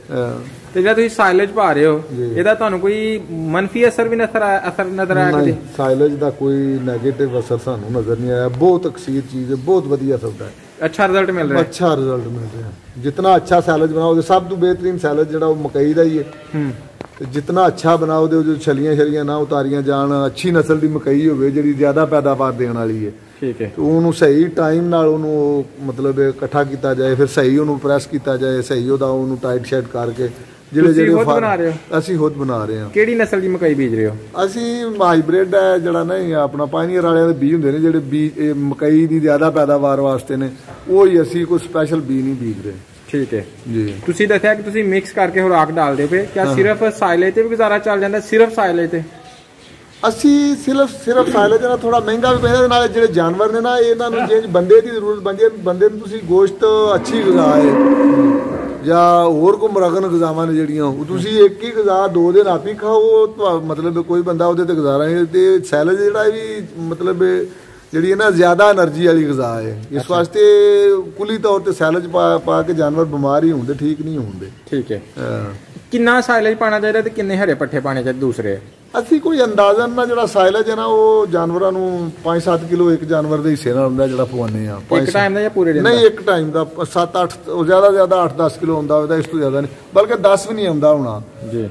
ਤੇ ਜਿਹੜਾ ਤੁਸੀਂ ਸਾਈਲੇਜ ਪਾ ਰਹੇ ਹੋ ਇਹਦਾ ਤੁਹਾਨੂੰ ਕੋਈ ਮੰਨਫੀ ਅਸਰ ਵੀ ਨਜ਼ਰ ਆਇਆ? ਨਹੀਂ, ਸਾਈਲੇਜ ਦਾ ਕੋਈ ਨੈਗੇਟਿਵ ਅਸਰ ਸਾਨੂੰ ਨਜ਼ਰ ਨਹੀਂ ਆਇਆ। ਬਹੁਤ ਅਕਸੀਰ ਚੀਜ਼ ਹੈ, ਬਹੁਤ ਵਧੀਆ ਸੌਦਾ ਹੈ, ਅੱਛਾ ਰਿਜ਼ਲਟ ਮਿਲ ਰਿਹਾ? ਅੱਛਾ ਰਿਜ਼ਲਟ ਮਿਲ ਰਿਹਾ। ਜਿਤਨਾ ਅੱਛਾ ਸਾਈਲੇਜ ਬਣਾओगे, ਸਭ ਤੋਂ ਬਿਹਤਰੀਨ ਸਾਈਲੇਜ ਜਿਹੜਾ ਉਹ ਮਕਈ ਦਾ ਹੀ ਹੈ। ਤੇ ਜਿਤਨਾ ਅੱਛਾ ਬਣਾओगे ਉਹਦੇ ਛਲੀਆਂ ਨਾ ਉਤਾਰੀਆਂ ਜਾਣ, ਅੱਛੀ ਨਸਲ ਦੀ ਮਕਈ ਹੋਵੇ ਜਿਹੜੀ ਜ਼ਿਆਦਾ ਪੈਦਾਵਾਰ ਦੇਣ ਵਾਲੀ ਹੈ। ਠੀਕ ਹੈ। ਉਹਨੂੰ ਸਹੀ ਟਾਈਮ ਨਾਲ ਉਹਨੂੰ ਮਤਲਬ ਇਕੱਠਾ ਕੀਤਾ ਜਾਏ, ਫਿਰ ਸਹੀ ਉਹਨੂੰ ਪ੍ਰੈਸ ਕੀਤਾ ਜਾਏ, ਸਹੀ ਉਹਨੂੰ ਟਾਈਟ ਸ਼ੈਡ ਕਰਕੇ ਜਿਹੜੇ ਬਣਾ ਰਹੇ ਹੋ? ਅਸੀਂ ਖੁਦ ਬਣਾ ਰਹੇ ਹਾਂ। ਕਿਹੜੀ ਨਸਲ ਦੀ ਮਕਈ ਬੀਜ ਰਹੇ ਹੋ? ਅਸੀਂ ਹਾਈਬ੍ਰਿਡ ਹੈ ਜਿਹੜਾ ਨਹੀਂ ਆਪਣਾ ਪਾਇਨੀਅਰ ਵਾਲਿਆਂ ਦੇ ਬੀਜ ਹੁੰਦੇ ਨੇ ਜਿਹੜੇ ਬੀਜ ਮਕਈ ਦੀ ਜ਼ਿਆਦਾ ਪੈਦਾਵਾਰ ਵਾਸਤੇ ਨੇ, ਉਹ ਹੀ ਅਸੀਂ ਕੋਈ ਸਪੈਸ਼ਲ ਬੀਜ ਨਹੀਂ ਬੀਜ ਰਹੇ। ਠੀਕ ਹੈ ਜੀ। ਤੁਸੀਂ ਦੱਸਿਆ ਕਿ ਤੁਸੀਂ ਮਿਕਸ ਕਰਕੇ ਖੁਰਾਕ ਡਾਲਦੇ ਪਏ, ਕਿਆ ਸਿਰਫ ਸਾਈਲੇਜ ਤੇ ਵੀ ਗੁਜ਼ਾਰਾ ਚੱਲ ਜਾਂਦਾ? ਸਿਰਫ ਸਾਈਲੇਜ ਤੇ? ਅਸੀਂ ਸਿਰਫ ਸਾਈਲੇਜ ਨਾਲ ਥੋੜਾ ਮਹਿੰਗਾ ਵੀ ਪੈਂਦਾ, ਨਾਲੇ ਜਿਹੜੇ ਜਾਨਵਰ ਨੇ ਨਾ ਇਹਨਾਂ ਨੂੰ ਜੇ ਬੰਦੇ ਦੀ ਜ਼ਰੂਰਤ ਬੰਦੇ ਨੂੰ ਤੁਸੀਂ ਗੋਸ਼ਤ ਅੱਛੀ ਗਜ਼ਾ ਹੈ ਜਾਂ ਹੋਰ ਕੋਈ ਮਰਗਨ ਗਜ਼ਾਵਾਂ ਨੇ ਜਿਹੜੀਆਂ ਉਹ ਤੁਸੀਂ ਇੱਕ ਹੀ ਗਜ਼ਾ 2 ਦਿਨ ਆਪ ਹੀ ਖਾਓ, ਮਤਲਬ ਕੋਈ ਬੰਦਾ ਉਹਦੇ ਤੇ ਗੁਜ਼ਾਰਾ ਨਹੀਂ। ਤੇ ਸਾਈਲੇਜ ਜਿਹੜਾ ਇਹ ਵੀ ਮਤਲਬ ਜਿਹੜੀ ਹੈ ਨਾ ਜ਼ਿਆਦਾ એનર્ਜੀ ਵਾਲੀ ਗਜ਼ਾ ਹੈ, ਇਸ ਵਾਸਤੇ ਕੁੱਲੀ ਤੌਰ ਤੇ ਸਾਈਲੇਜ ਪਾ ਕੇ ਜਾਨਵਰ ਬਿਮਾਰ ਹੀ ਹੁੰਦੇ, ਠੀਕ ਨਹੀਂ ਹੁੰਦੇ। ਠੀਕ ਹੈ। ਕਿੰਨਾ ਸਾਈਲੇਜ ਪਾਣਾ ਚਾਹੀਦਾ ਤੇ ਕਿੰਨੇ ਹਰੇ ਪੱਠੇ ਪਾਣੇ ਚਾਹੀਦੇ ਦੂਸਰੇ? ਅਸੀਂ ਕੋਈ ਅੰਦਾਜ਼ਨ ਨਾ ਜਿਹੜਾ ਸਾਈਲੇਜ ਹੈ ਨਾ ਉਹ ਜਾਨਵਰਾਂ ਨੂੰ 5-7 ਕਿਲੋ ਇੱਕ ਜਾਨਵਰ ਦੇ ਹਿੱਸੇ ਨਾਲ ਹੁੰਦਾ ਜਿਹੜਾ ਪਵਾਉਂਦੇ ਆ। ਇੱਕ ਟਾਈਮ ਦਾ ਜਾਂ ਪੂਰੇ ਦਿਨ ਦਾ? ਨਹੀਂ, ਇੱਕ ਟਾਈਮ ਦਾ 7-8 ਜ਼ਿਆਦਾ 8-10 ਕਿਲੋ ਹੁੰਦਾ ਉਹਦਾ, ਇਸ ਤੋਂ ਜ਼ਿਆਦਾ ਨਹੀਂ, ਬਲਕਿ 10 ਵੀ ਨਹੀਂ ਆਉਂਦਾ ਹੋਣਾ ਜੀ।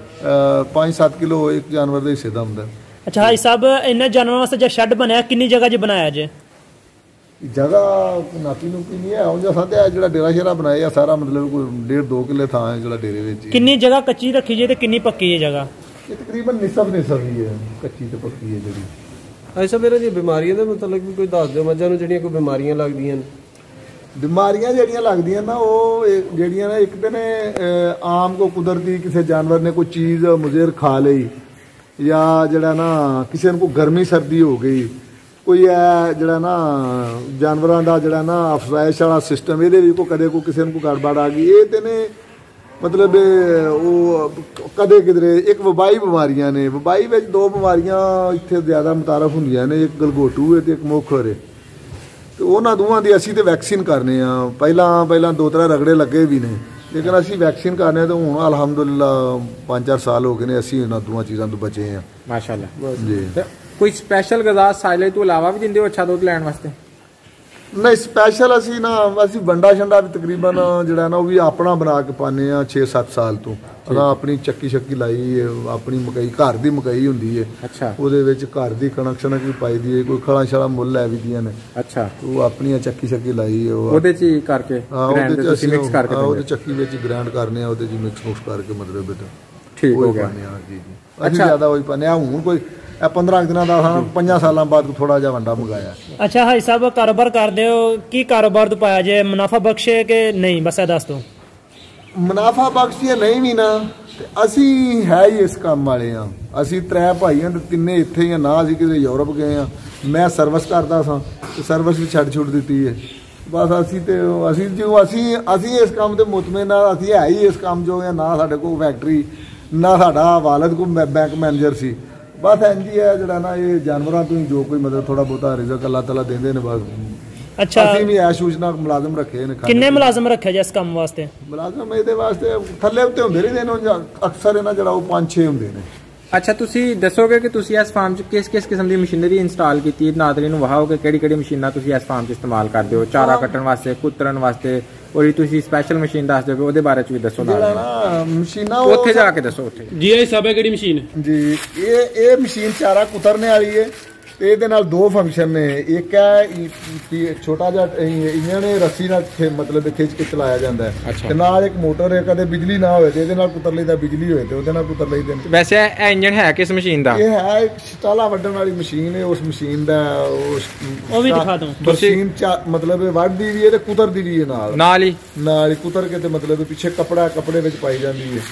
5-7 ਕਿਲੋ ਇੱਕ ਜਾਨਵਰ ਦੇ ਹਿੱਸੇ ਦਾ ਹੁੰਦਾ। ਅੱਛਾ ਹਾਈ ਸਾਹਿਬ, ਇਹਨਾਂ ਜਾਨਵਰਾਂ ਵਾਸਤੇ ਜੇ ਸ਼ੈੱਡ ਬਣਿਆ ਕਿੰਨੀ ਜਗ੍ਹਾ 'ਚ ਬਣਾਇਆ ਜੇ? ਜਗ੍ਹਾ ਨਾਪੀ ਨੂਪੀ ਨਹੀਂ ਹੈ ਉਹ ਸਾਡਾ ਜਿਹੜਾ ਡੇਰਾ ਸ਼ੇਰਾ ਬਣਾਇਆ ਸਾਰਾ ਮਤਲਬ ਕੋਈ 1.5-2 ਕਿੱਲੇ ਥਾਂ ਹੈ ਜਿਹੜਾ ਡੇਰੇ ਵਿੱਚ। ਕਿੰਨੀ ਜਗ੍ਹਾ ਕੱਚੀ ਰੱਖੀ ਜੇ ਤੇ ਕਿੰਨੀ ਪੱਕੀ ਹੈ ਜਗ੍ਹਾ? ਇਹ ਤਕਰੀਬਨ ਨਿਸਬ ਹੀ ਹੈ, ਕੱਚੀ ਤੇ ਪੱਕੀ ਹੈ ਜਿਹੜੀ। ਐਸਾ ਮੇਰਾ ਜੀ ਬਿਮਾਰੀਆਂ ਦਾ ਮਤਲਬ ਵੀ ਕੋਈ ਦੱਸ ਦਿਓ ਮੱਝਾਂ ਨੂੰ ਜਿਹੜੀਆਂ ਕੋਈ ਬਿਮਾਰੀਆਂ ਲੱਗਦੀਆਂ ਨੇ? ਬਿਮਾਰੀਆਂ ਜਿਹੜੀਆਂ ਲੱਗਦੀਆਂ ਨਾ ਉਹ ਜਿਹੜੀਆਂ ਨੇ ਇੱਕ ਤੇ ਨੇ ਆਮ ਕੋ ਕੁਦਰਤੀ ਕਿਸੇ ਜਾਨਵਰ ਨੇ ਕੋਈ ਚੀਜ਼ ਮੁਜ਼ਰ ਖਾ ਲਈ, ਜਾਂ ਜਿਹੜਾ ਨਾ ਕਿਸੇ ਨੂੰ ਕੋਈ ਗਰਮੀ ਸਰਦੀ ਹੋ ਗਈ, ਕੋਈ ਹੈ ਜਿਹੜਾ ਨਾ ਜਾਨਵਰਾਂ ਦਾ ਜਿਹੜਾ ਨਾ ਅਫਜ਼ਾਇਸ਼ ਵਾਲਾ ਸਿਸਟਮ ਇਹਦੇ ਵੀ ਕਦੇ ਕੋਈ ਕਿਸੇ ਨੂੰ ਕੋਈ ਗੜਬੜ ਆ ਗਈ, ਇਹ ਤੇ ਨੇ ਮਤਲਬ ਉਹ ਕਦੇ ਕਿਧਰੇ ਇੱਕ ਵਬਾਈ ਬਿਮਾਰੀਆਂ ਨੇ। ਵਬਾਈ ਵਿੱਚ 2 ਬਿਮਾਰੀਆਂ ਇੱਥੇ ਜ਼ਿਆਦਾ ਮੁਤਾਰਫ ਹੁੰਦੀਆਂ ਨੇ, ਇੱਕ ਗਲਗੋਟੂ ਹੈ ਤੇ ਇੱਕ ਮੋਖਰ ਹੈ। ਤੇ ਉਹਨਾਂ ਦੋਵਾਂ ਦੀ ਅਸੀਂ ਤੇ ਵੈਕਸੀਨ ਕਰਨੇ ਆ। ਪਹਿਲਾਂ 2-3 ਰਗੜੇ ਲੱਗੇ ਵੀ ਨੇ, ਲੇਕਿਨ ਅਸੀਂ ਵੈਕਸੀਨ ਕਰਨੇ ਤਾਂ ਹੁਣ ਅਲਹਮਦੁਲਿਲਾ 5-4 ਸਾਲ ਹੋ ਗਏ ਨੇ ਅਸੀਂ ਇਹਨਾਂ ਦੋਵਾਂ ਚੀਜ਼ਾਂ ਤੋਂ ਬਚੇ ਆ ਮਾਸ਼ਾਅੱਲਾ ਜੀ। ਕੋਈ ਸਪੈਸ਼ਲ ਗਜ਼ਾ ਸਾਈਲੇਜ ਤੋਂ ਇਲਾਵਾ ਵੀ ਦਿੰਦੇ ਹੋ ਅੱਛਾ ਦੁੱਧ ਲੈਣ ਵਾਸਤੇ? ਨਹੀਂ, ਸਪੈਸ਼ਲ ਅਸੀਂ ਵੰਡਾ ਛੰਡਾ ਵੀ ਤਕਰੀਬਨ ਜਿਹੜਾ ਨਾ ਉਹ ਵੀ ਆਪਣਾ ਬਣਾ ਕੇ ਪਾਉਂਦੇ ਆ 6-7 ਸਾਲ ਤੋਂ। ਅਸਾਂ ਆਪਣੀ ਚੱਕੀ ਲਾਈ ਹੈ, ਆਪਣੀ ਮਕਈ ਘਰ ਦੀ ਮਕਈ ਹੁੰਦੀ ਹੈ। ਅੱਛਾ। ਉਹਦੇ ਵਿੱਚ ਘਰ ਦੀ ਕਣਕ ਵੀ ਪਾਈ ਦੀ ਹੈ, ਕੋਈ ਖਲਾ ਛਲਾ ਮੁੱਲ ਲੈ ਵੀ ਦੀਆਂ ਨੇ। ਅੱਛਾ। ਉਹ ਆਪਣੀਆਂ ਚੱਕੀ ਲਾਈ ਹੈ, ਉਹਦੇ ਚ ਹੀ ਕਰਕੇ ਉਹਦੇ ਮਿਕਸ ਕਰਕੇ ਉਹਦੇ ਚੱਕੀ ਵਿੱਚ ਗ੍ਰਾਈਂਡ ਕਰਨੇ ਆ, ਉਹਦੇ ਚ ਮਿਕਸ ਕਰਕੇ ਮਤਲਬ ਬੇਟਾ ਠੀਕ ਹੋ ਗਿਆ ਜੀ। ਅਸੀਂ ਜ਼ਿਆਦਾ ਉਹੀ ਪਾਉਂਦੇ ਆ। ਹੁਣ ਕੋਈ 15 ਦਿਨਾਂ ਦਾ 5 ਸਾਲਾਂ ਬਾਅਦ ਥੋੜਾ ਜਿਹਾ ਵੰਡਾ ਮੰਗਾਇਆ। ਅੱਛਾ ਹਾਈ ਸਾਹਿਬ, ਕਾਰੋਬਾਰ ਕਰਦੇ ਹੋ, ਕੀ ਕਾਰੋਬਾਰ ਤੋਂ ਪਾਇਆ ਜੇ ਮੁਨਾਫਾ ਬਖਸ਼ੇ ਕਿ ਨਹੀਂ? ਬਸ ਇਹ ਦੱਸ ਦਿਓ। ਮੁਨਾਫਾ ਬਖਸ਼ੀ ਨਹੀਂ ਵੀ ਨਾ, ਅਸੀਂ ਹੈ ਹੀ ਇਸ ਕੰਮ ਵਾਲੇ ਆ। ਅਸੀਂ 3 ਭਾਈ ਹਾਂ ਤੇ ਤਿੰਨੇ ਇੱਥੇ ਹੀ ਆ, ਨਾ ਅਸੀਂ ਕਿਤੇ ਯੂਰਪ ਗਏ ਆ। ਮੈਂ ਸਰਵਿਸ ਕਰਦਾ ਸਾਂ ਤੇ ਸਰਵਿਸ ਵੀ ਛੱਡ ਦਿੱਤੀ ਹੈ। ਬਸ ਅਸੀਂ ਇਸ ਕੰਮ ਤੇ ਮੁਤਮਿਨ ਆ। ਅਸੀਂ ਹੈ ਹੀ ਇਸ ਕੰਮ ਜੋ ਆ, ਨਾ ਸਾਡੇ ਕੋਲ ਫੈਕਟਰੀ, ਨਾ ਸਾਡਾ ਵਾਲਦ ਕੋਈ ਬੈਂਕ ਮੈਨੇਜਰ ਸੀ। ਬਸ ਇੰਝ ਹੀ ਹੈ ਜਿਹੜਾ ਨਾ ਇਹ ਜਾਨਵਰਾਂ ਤੋਂ ਹੀ ਜੋ ਕੋਈ ਮਤਲਬ ਥੋੜਾ ਬਹੁਤਾ ਰਿਜ਼ਕ ਅੱਲਾਹ ਤਾਲਾ ਦਿੰਦੇ ਨੇ ਬਸ। ਅੱਛਾ। ਅਸੀਂ ਵੀ ਐਸ਼ੂਸ਼ ਨਾਲ ਮੁਲਾਜ਼ਮ ਰੱਖੇ ਨੇ। ਕਿੰਨੇ ਮੁਲਾਜ਼ਮ ਰੱਖੇ ਜੇ ਇਸ ਕੰਮ ਵਾਸਤੇ? ਮੁਲਾਜ਼ਮ ਇਹਦੇ ਵਾਸਤੇ ਥੱਲੇ ਉੱਤੇ ਹੁੰਦੇ ਰਹਿੰਦੇ ਨੇ, ਅਕਸਰ ਇਹਨਾਂ ਜਿਹੜਾ ਉਹ 5-6 ਹੁੰਦੇ ਨੇ। ਅੱਛਾ, ਤੁਸੀਂ ਦੱਸੋਗੇ ਕਿ ਤੁਸੀਂ ਇਸ ਫਾਰਮ 'ਚ ਕਿਸ ਕਿਸਮ ਦੀ ਮਸ਼ੀਨਰੀ ਇੰਸਟਾਲ ਕੀਤੀ? ਨਾਜ਼ਰੀਨ ਨੂੰ ਵਹਾਓਗੇ ਕਿਹੜੀ ਮਸ਼ੀਨਾਂ ਤੁਸੀਂ ਇਸ ਫਾਰਮ 'ਚ ਇਸਤੇਮਾਲ ਕਰਦੇ ਹੋ? ਚਾਰਾ ਕੱਟਣ ਵਾਸਤੇ, ਕੁਤਰਨ ਵਾਸਤੇ, ਔਰ ਤੁਸੀਂ ਸਪੈਸ਼ਲ ਮਸ਼ੀਨ ਦੱਸ ਦਿਓਗੇ, ਉਹਦੇ ਬਾਰੇ 'ਚ ਵੀ ਦੱਸੋ ਨਾਲ। ਮਸ਼ੀਨਾਂ ਉੱਥੇ ਜਾ ਕੇ ਦੱਸੋ। ਉੱਥੇ ਜੀ ਇਹ ਸਭ ਹੈ ਕਿਹੜੀ ਮਸ਼ੀਨ ਜੀ? ਇਹ ਮਸ਼ੀਨ ਚਾਰਾ ਕੁਤਰਨੇ ਵਾਲੀ ਹੈ ਤੇ ਇਹਦੇ ਨਾਲ 2 ਫੰਕਸ਼ਨ ਨੇ। ਇੱਕ ਹੈ ਛੋਟਾ ਜਿਹਾ ਇਹਨਾਂ ਨੇ ਰੱਸੀ ਨਾਲ ਮਤਲਬ ਖਿੱਚ ਕੇ ਚਲਾਇਆ ਜਾਂਦਾ ਹੈ, ਤੇ ਨਾਲ ਇੱਕ ਮੋਟਰ ਹੈ। ਕਦੇ ਬਿਜਲੀ ਨਾ ਹੋਵੇ ਤੇ ਇਹਦੇ ਨਾਲ ਕੁਤਰ ਲਈਦਾ, ਬਿਜਲੀ ਹੋਵੇ ਤੇ ਉਹਦੇ ਨਾਲ ਕੁਤਰ ਲਈਦੇ। ਵੈਸੇ ਇਹ ਇੰਜਨ ਹੈ ਕਿਸ ਮਸ਼ੀਨ ਦਾ? ਇਹ ਹੈ ਇੱਕ ਸਟਾਲਾ ਵੱਢਣ ਵਾਲੀ ਮਸ਼ੀਨ ਹੈ। ਉਸ ਮਸ਼ੀਨ ਦਾ ਉਹ ਵੀ ਦਿਖਾ ਦਿਓ। ਮਸ਼ੀਨ ਮਤਲਬ ਵੱਢਦੀ ਵੀ ਹੈ ਤੇ ਕੁਤਰਦੀ ਵੀ ਹੈ ਨਾਲ ਹੀ ਕੁਤਰ ਕੇ ਤੇ ਮਤਲਬ ਪਿੱਛੇ ਕੱਪੜੇ ਵਿੱਚ ਪਾਈ ਜਾਂਦੀ ਹੈ।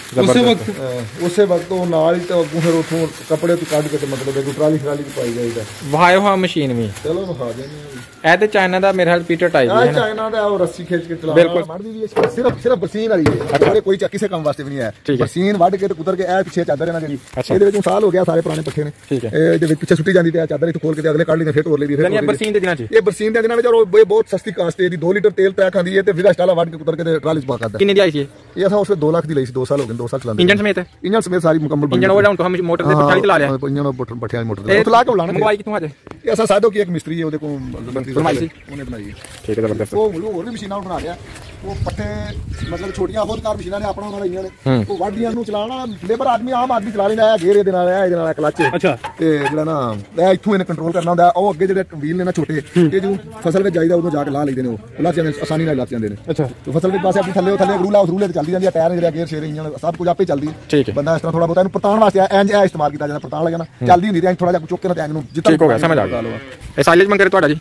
ਉਸੇ ਵਕਤ ਉਹ ਨਾਲ ਹੀ ਤਾਂ ਅੱਗੋਂ ਫਿਰ ਉੱਥੋਂ ਕੱਪੜੇ ਤੋਂ ਕੱਢ ਕੇ ਤੇ ਮਤਲਬ ਟਰਾਲੀ ਚ ਪਾਈ ਜਾਈਦਾ। ਵਹਾਇਓ ਹਾਂ ਮਸ਼ੀਨ ਵੀ ਚਲੋ ਵਿਖਾ ਦਿੰਦੇ ਇਹ ਤੇ ਚਾਈਨਾ ਦਾ ਮੇਰੇ ਹਾਲ ਪੀਟਰ ਟਾਈਪ ਆ ਹੈ ਨਾ ਚਾਈਨਾ ਦਾ ਉਹ ਰੱਸੀ ਖਿੱਚ ਕੇ ਚਲਾਉਣਾ ਬਿਲਕੁਲ। ਮੜਦੀ ਵੀ ਸਿਰਫ ਬਰਸੀਨ ਵਾਲੀ ਹੈ ਸਾਰੇ ਕੋਈ ਕਿਸੇ ਕੰਮ ਵਾਸਤੇ ਵੀ ਨਹੀਂ ਹੈ ਬਰਸੀਨ ਵੱਢ ਕੇ ਤੇ ਕੁਤਰ ਕੇ ਇਹ ਪਿੱਛੇ ਚਾਦਰ ਇਹਨਾਂ ਜਿਹੜੀ ਇਹਦੇ ਵਿੱਚ ਸਾਲ ਹੋ ਗਿਆ ਸਾਰੇ ਪੁਰਾਣੇ ਪੱਠੇ ਨੇ ਇਹਦੇ ਵਿੱਚ ਪਿੱਛੇ ਸੁੱਟੀ ਜਾਂਦੀ ਤੇ ਚਾਦਰ ਇੱਥੇ ਖੋਲ ਕੇ ਤੇ ਅਗਲੇ ਕੱਢ ਲਈ ਫਿਰ ਤੋੜ ਲਈ ਫਿਰ ਬਰਸੀਨ ਦੇ ਦਿਨਾਂ ਚ ਇਹ ਬਰਸੀਨ ਦੇ ਦਿਨਾਂ ਵਿੱਚ ਔਰ ਬਹੁਤ ਸਸਤੀ ਕਾਸਟ ਹੈ ਇਹਦੀ 2 ਲੀਟਰ ਤੇਲ ਤੈ ਖਾਂਦੀ ਹੈ ਤੇ ਵਿਗਾ ਸਟਾਲਾ ਵੱਢ ਕੇ ਕੁਤਰ ਕੇ ਤੇ ਟਰਾਲੀ ਚ ਪਾ ਕਰਦਾ ਕਿੰਨੇ ਦੀ ਆਈ ਸੀ ਇਹ ਅਸਾਂ ਉਸ ਵੇ 2 ਲੱਖ ਦੀ ਲਈ ਸੀ 2 ਸਾਲ ਹੋ ਗਏ 2 ਸਾਲ ਚਲਾਉਂਦੇ ਇੰਜਨ ਸਮੇਤ ਸਾਰੀ ਮੁਕੰਮਲ ਇੰਜਨ ਉਹ ਡਾਊਨ ਤੋਂ ਹਮ ਮੋਟਰ ਦੇ 40 ਚਲਾ ਲਿਆ ਇੰਜਨ ਪੱਠਿਆਂ ਦੀ ਮੋਟਰ ਤੇ ਲਾ ਕੇ ਬੁਲਾਣਾ ਮੰਗਵਾਈ ਕਿਥੋਂ ਅੱਜ ਇਹ ਅਸਾਂ ਸਾਡੋ ਕੀ ਇੱਕ ਮਿਸਤਰੀ ਹੈ ਉਹਦੇ ਕੋਲ ਬਣਵਾਈ ਸੀ ਉਹਨੇ ਬਣਾਈ ਠੀਕ ਹੈ ਜ਼ਬਰਦਸਤ ਉਹ ਹੋਰ ਵੀ ਮਸ਼ੀਨਾਂ ਬਣਾ ਲਿਆ ਉਹ ਪੱਠੇ ਮਤਲਬ ਛੋਟੀਆਂ ਖੁਦਕਾਰ ਮਸ਼ੀਨਾਂ ਨੇ ਆਪਣਾ ਬਣਾਈਆਂ ਨੇ ਉਹ ਵਾਢੀਆਂ ਨੂੰ ਚਲਾਉਣਾ ਲੇਬਰ ਆਮ ਆਦਮੀ ਚਲਾ ਲੈਂਦਾ ਹੈ ਗੇਰ ਇਹਦੇ ਨਾਲ ਕਲੱਚ ਅੱਛਾ ਤੇ ਜਿਹੜਾ ਨਾ ਇਹ ਇੱਥੋਂ ਇਹਨੇ ਕੰਟਰੋਲ ਕਰਨਾ ਹੁੰਦਾ ਉਹ ਅੱਗੇ ਜਿਹੜੇ ਵੀਲ ਨੇ ਨਾ ਛੋਟੇ ਇਹ ਜਦੋਂ ਫਸਲ ਵਿੱਚ ਜਾਈਦਾ ਉਦੋਂ ਜਾ ਕੇ ਲਾ ਲਈਦੇ ਨੇ ਉਹ ਲੱਗ ਜਾਂਦੇ ਆਸਾਨੀ ਨਾਲ ਲੱਗ ਜਾਂਦੇ ਨੇ ਅੱਛਾ ਤੇ ਫਸਲ ਵਿੱਚ ਪਾਸੇ ਆਪਣੀ ਥੱਲੇ ਰੂਲੇ ਤੇ ਚੱਲਦੀ ਜਾਂਦੀ ਹੈ ਟਾਇਰ ਜਿਹੜਾ ਗੇਅਰ ਸ਼ੇਅਰ ਇੰਜਨ ਸਭ ਕੁਝ ਆਪੇ ਚੱਲਦੀ ਹੈ ਬੰਦਾ ਇਸ ਤਰ੍ਹਾਂ ਥੋੜਾ ਬਹੁਤਾ ਇਹਨੂੰ ਪਰਤਾਉਣ ਵਾਸਤੇ ਇੰਜ ਇਹ ਇਸਤੇਮਾਲ ਕੀਤਾ ਜਾਂਦਾ ਪਰਤਾਉਣ ਲੱਗਣਾ ਚੱਲਦੀ ਹੁੰਦੀ ਤੇ ਥੋੜਾ ਜਿਹਾ ਚੁੱਕ ਕੇ ਨਾ ਤੇ ਇਹਨੂੰ ਜਿੱਦਾਂ ਠੀਕ ਹੋ ਗਿਆ ਸਮਝ ਆ ਗਿਆ ਇਹ ਸਾਈਲੇਜ ਮੰਗ ਕਰੇ ਤੁਹਾਡਾ ਜੀ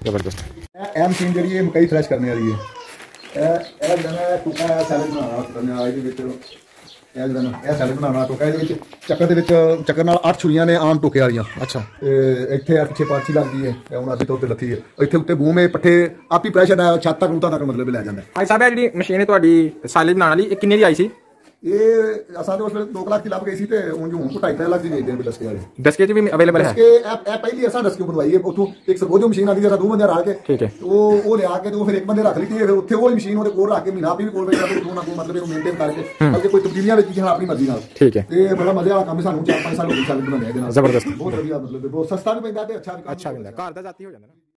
ਜ਼ਬਰਦਸਤ ਇਹ ਮਸ਼ੀਨ ਜਿਹੜੀ ਇਹ ਮਕਈ ਥ੍ਰੈਸ਼ ਕਰਨੇ ਵਾਲੀ ਹੈ ਇਹ ਜਿਹੜਾ ਟੁਕਾ ਸੈਲਡ ਬਣਾਉਣਾ ਇਹਦੇ ਵਿੱਚ ਇਹ ਜਿਹੜਾ ਇਹ ਸੈਲਡ ਬਣਾਉਣਾ ਟੁਕਾ ਇਹਦੇ ਵਿੱਚ ਚੱਕਰ ਨਾਲ 8 ਛੁਰੀਆਂ ਨੇ ਆਮ ਟੁਕੇ ਵਾਲੀਆਂ ਅੱਛਾ ਇੱਥੇ ਆ ਪਿੱਛੇ ਪਾਰਚੀ ਲੱਗਦੀ ਹੈ ਇਹ ਹੁਣ ਅਸੀਂ ਤੋਂ ਉੱਤੇ ਲੱਥੀ ਹੈ ਇੱਥੇ ਉੱਤੇ ਬੂਮ ਹੈ ਪੱਠੇ ਆਪੀ ਪ੍ਰੈਸ਼ਰ ਹੈ ਛੱਤ ਤੱਕ ਉਤਾਂ ਤੱਕ ਮਤਲਬ ਲੈ ਜਾਂਦਾ ਭਾਈ ਸਾਹਿਬ ਇਹ ਜਿਹੜੀ ਮਸ਼ੀਨ ਹੈ ਤੁਹਾਡੀ ਸਾਈਲੇਜ ਬਣਾਉਣ ਵਾਲੀ ਇਹ ਕਿੰਨੇ ਦੀ ਆਈ ਸੀ ਇਹ ਅਸਾਂ ਦੇ ਉਸ ਵੇਲੇ 2 ਲੱਖ ਦੀ ਲੱਭ ਗਈ ਸੀ ਤੇ ਉਂਝ ਹੁਣ 2.5 ਲੱਖ ਦੀ ਵੇਚਦੇ ਨੇ ਦਸਕੇ ਵਾਲੇ ਦਸਕੇ ਚ ਵੀ ਅਵੇਲੇਬਲ ਹੈ ਦਸਕੇ ਇਹ ਪਹਿਲੀ ਅਸਾਂ ਦਸਕੇ ਬਣਵਾਈ ਹੈ ਉੱਥੋਂ ਇੱਕ ਸਰਬੋਜੋ ਮਸ਼ੀਨ ਆਦੀ ਅਸਾਂ 2 ਬੰਦੇ ਰਲ ਕੇ ਠੀਕ ਹੈ ਉਹ ਲਿਆ ਕੇ ਤੇ ਉਹ ਫਿਰ ਇੱਕ ਬੰਦੇ ਰੱਖ ਲਈ ਤੇ ਫਿਰ ਉੱਥੇ ਉਹ ਮਸ਼ੀਨ ਉਹਦੇ ਕੋਲ ਰੱਖ ਕੇ ਮਹੀਨਾ ਵੀ ਕੋਲ ਬੈਠਾ ਤੇ ਤੂੰ ਨਾ ਕੋਈ ਮਤਲਬ ਇਹਨੂੰ ਮੇਨਟੇਨ ਕਰਕੇ ਬਲਕਿ ਕੋਈ ਤਬਦੀਲੀਆਂ ਵਿੱਚ ਜਾਂ ਆਪਣੀ ਮਰਜ਼ੀ ਨਾਲ ਠੀਕ ਹੈ ਤੇ ਬੜਾ ਮਜ਼ੇ ਵਾਲਾ ਕੰਮ ਸਾਨੂੰ 4-5 ਸਾਲ ਹੋ ਗਏ ਚੱਲ ਬਣਾਉਂਦੇ ਇਹਦੇ ਨਾਲ ਜ਼ਬਰਦਸਤ ਬਹੁਤ ਵਧੀਆ ਮਤਲਬ ਬਹੁਤ ਸਸਤਾ ਵੀ ਪੈਂਦਾ ਤੇ ਅੱਛਾ ਵੀ ਪੈਂਦਾ ਘਰ ਦਾ ਜਾਤੀ ਹੋ ਜਾਂਦਾ ਨਾ